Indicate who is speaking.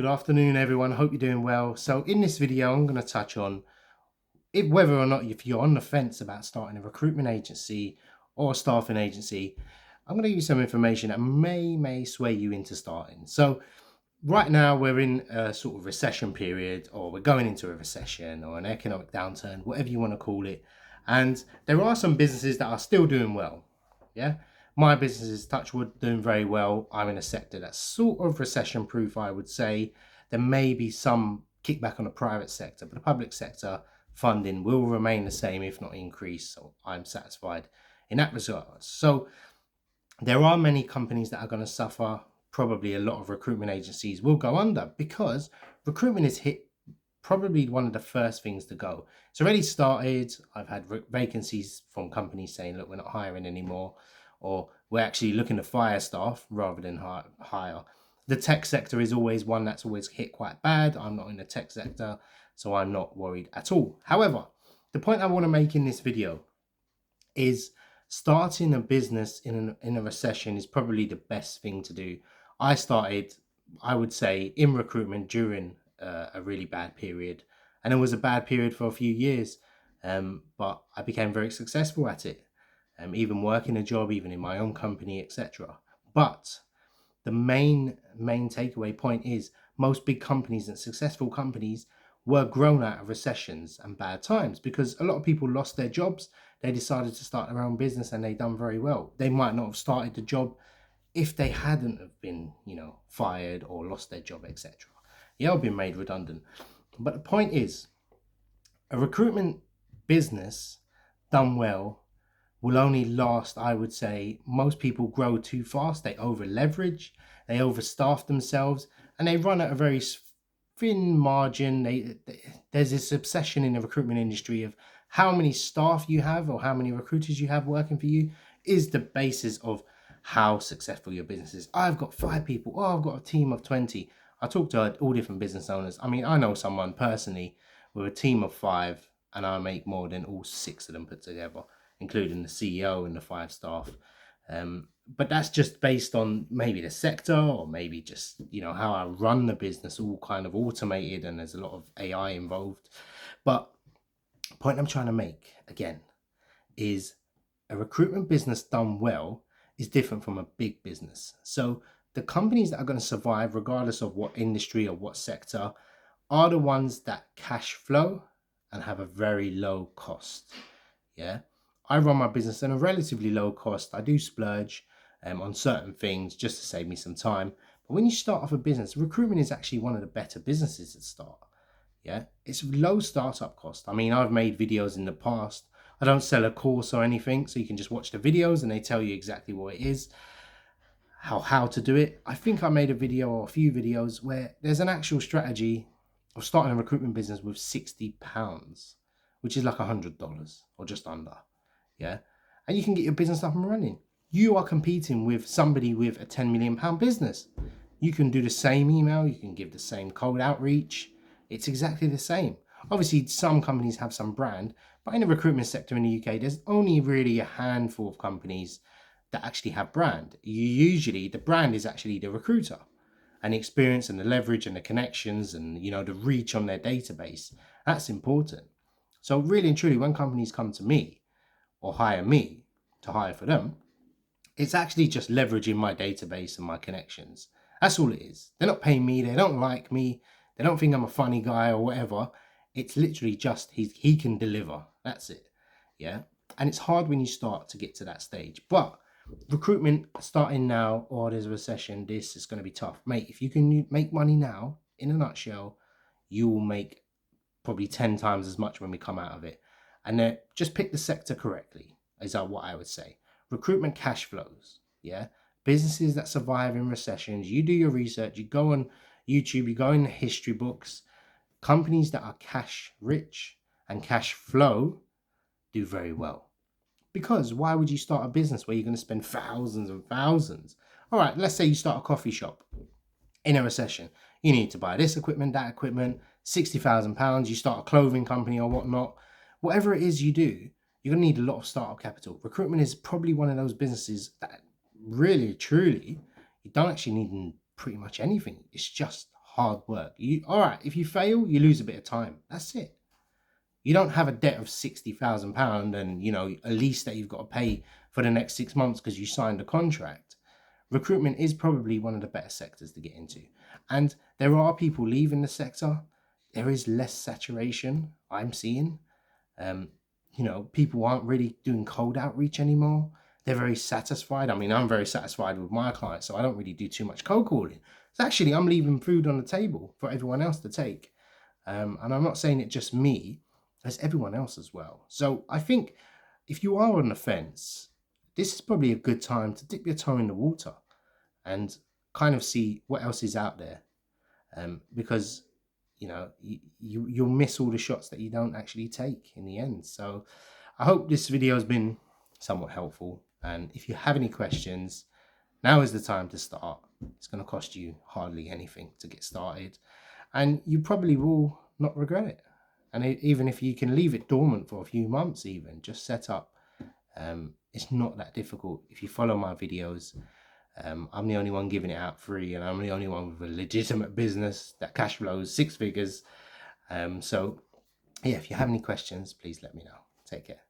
Speaker 1: Good afternoon, everyone. Hope you're doing well. So in this video, I'm going to touch on whether or not if you're on the fence about starting a recruitment agency or a staffing agency. I'm going to give you some information that may sway you into starting. So right now we're in a sort of recession period, or we're going into a recession or an economic downturn, whatever you want to call it. And there are some businesses that are still doing well. Yeah. My business is Touchwood, doing very well. I'm in a sector that's sort of recession proof, I would say. There may be some kickback on the private sector, but the public sector funding will remain the same, if not increase. So I'm satisfied in that regard. So there are many companies that are going to suffer. Probably a lot of recruitment agencies will go under because recruitment is hit probably one of the first things to go. It's already started. I've had vacancies from companies saying, look, we're not hiring anymore, or we're actually looking to fire staff rather than hire. The tech sector is always one that's always hit quite bad. I'm not in the tech sector, so I'm not worried at all. However, the point I want to make in this video is starting a business in a recession is probably the best thing to do. I started, I would say, in recruitment during a really bad period, and it was a bad period for a few years, but I became very successful at it, even working a job, even in my own company, etc. But the main takeaway point is most big companies and successful companies were grown out of recessions and bad times because a lot of people lost their jobs. They decided to start their own business and they done very well. They might not have started the job if they hadn't have been, fired or lost their job, etc. Yeah, or been made redundant. But the point is, a recruitment business done well will only last, I would say. Most people grow too fast. They over leverage, they overstaff themselves, and they run at a very thin margin. There's this obsession in the recruitment industry of how many staff you have or how many recruiters you have working for you is the basis of how successful your business is. I've got 5 people. Oh, I've got a team of 20. I talk to all different business owners. I mean, I know someone personally with a team of 5, and I make more than all 6 of them put together, including the CEO and the 5 staff. But that's just based on maybe the sector, or maybe just, how I run the business, all kind of automated, and there's a lot of AI involved. But the point I'm trying to make, again, is a recruitment business done well is different from a big business. So the companies that are going to survive, regardless of what industry or what sector, are the ones that cash flow and have a very low cost. Yeah. I run my business at a relatively low cost. I do splurge on certain things just to save me some time. But when you start off a business, recruitment is actually one of the better businesses to start. Yeah, it's low startup cost. I mean, I've made videos in the past. I don't sell a course or anything, so you can just watch the videos and they tell you exactly what it is, how to do it. I think I made a video or a few videos where there's an actual strategy of starting a recruitment business with £60, which is like $100 or just under. Yeah, and you can get your business up and running. You are competing with somebody with a £10 million business. You can do the same email, you can give the same cold outreach. It's exactly the same. Obviously, some companies have some brand, but in the recruitment sector in the UK, there's only really a handful of companies that actually have brand. Usually, the brand is actually the recruiter, and the experience and the leverage and the connections and, the reach on their database. That's important. So really and truly, when companies come to me or hire me to hire for them, it's actually just leveraging my database and my connections. That's all it is. They're not paying me. They don't like me. They don't think I'm a funny guy or whatever. It's literally just he can deliver. That's it. Yeah. And it's hard when you start to get to that stage. But recruitment starting now, or there's a recession, this is going to be tough. Mate, if you can make money now, in a nutshell, you will make probably 10 times as much when we come out of it. And then just pick the sector correctly, is what I would say. Recruitment cash flows. Yeah. Businesses that survive in recessions, you do your research, you go on YouTube, you go in the history books. Companies that are cash rich and cash flow do very well. Because why would you start a business where you're going to spend thousands and thousands? All right, let's say you start a coffee shop in a recession. You need to buy this equipment, that equipment, £60,000. You start a clothing company or whatnot. Whatever it is you do, you're going to need a lot of startup capital. Recruitment is probably one of those businesses that really, truly, you don't actually need pretty much anything. It's just hard work. All right, if you fail, you lose a bit of time. That's it. You don't have a debt of £60,000 and, a lease that you've got to pay for the next 6 months because you signed a contract. Recruitment is probably one of the better sectors to get into. And there are people leaving the sector. There is less saturation, I'm seeing. People aren't really doing cold outreach anymore. They're very satisfied. I mean, I'm very satisfied with my clients, so I don't really do too much cold calling. So actually, I'm leaving food on the table for everyone else to take. And I'm not saying it just me, there's everyone else as well. So I think if you are on the fence, this is probably a good time to dip your toe in the water and kind of see what else is out there. Because you'll miss all the shots that you don't actually take in the end. So I hope this video has been somewhat helpful. And if you have any questions, now is the time to start. It's going to cost you hardly anything to get started, and you probably will not regret it. And even if you can leave it dormant for a few months, even just set up, it's not that difficult. If you follow my videos, I'm the only one giving it out free, and I'm the only one with a legitimate business that cash flows 6 figures. So yeah, if you have any questions, please let me know. Take care.